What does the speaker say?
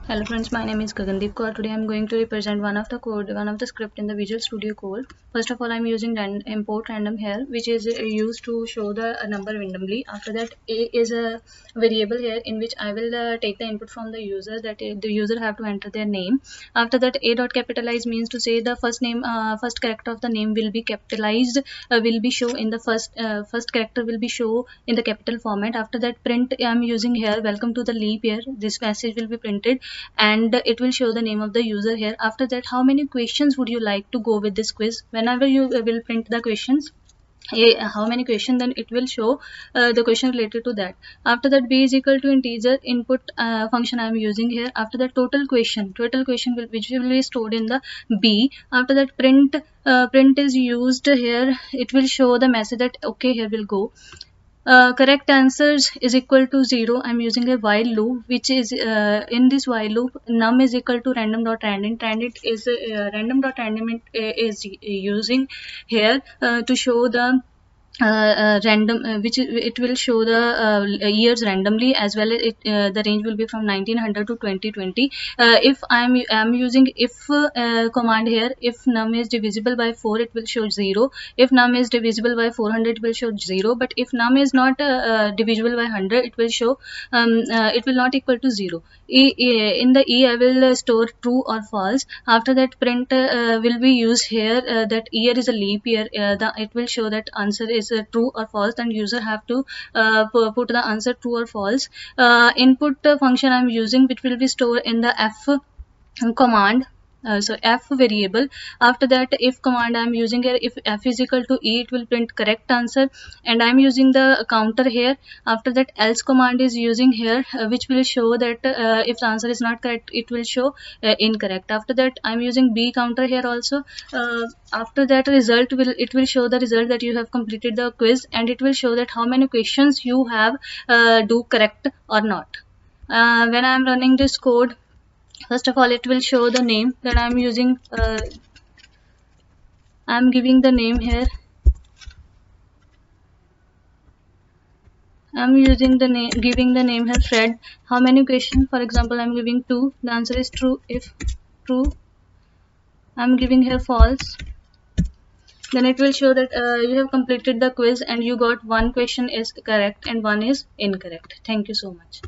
Hello friends, my name is Gagandeep Kaur. Today I am going to represent one of the script in the Visual Studio Code. First of all, I am using import random here, which is used to show the number randomly. After that, a is a variable here in which I will take the input from the user, that the user have to enter their name. After that, a dot capitalize means to say the first character of the name will be capitalized, will be show in the first character will be show in the capital format. After that, print I am using here, welcome to the leap year. This message will be printed and it will show the name of the user here. After that, how many questions would you like to go with this quiz? Whenever you will print the questions, how many questions, then it will show the question related to that. After that, b is equal to integer input function I am using here. After that, total question which will be stored in the b. After that, print is used here. It will show the message that okay, here will go. Correct answers is equal to 0. I'm using a while loop, which is in this while loop, num is equal to random.randint. Random.random is using here to show the random it will show the years randomly, as well as the range will be from 1900 to 2020. If I'm using if command here, if num is divisible by 4, it will show 0. If num is divisible by 400, it will show 0. But if num is not divisible by 100, it will show it will not equal to 0. In the I will store true or false. After that, print will be used here, that year is a leap year. It will show that answer is true or false, then user have to put the answer true or false. Input function I'm using, which will be stored in the f command. So f variable. After that, if command I'm using here, if f is equal to e, it will print correct answer, and I'm using the counter here. After that, else command is using here, which will show that if the answer is not correct, it will show incorrect. After that, I'm using b counter here also. After that, it will show the result that you have completed the quiz, and it will show that how many questions you have do correct or not. When I'm running this code, first of all, it will show the name that I'm using. I'm giving the name here. I'm using the name, giving the name here Fred. How many questions? For example, I'm giving 2. The answer is true. If true, I'm giving here false. Then it will show that you have completed the quiz and you got one question is correct and one is incorrect. Thank you so much.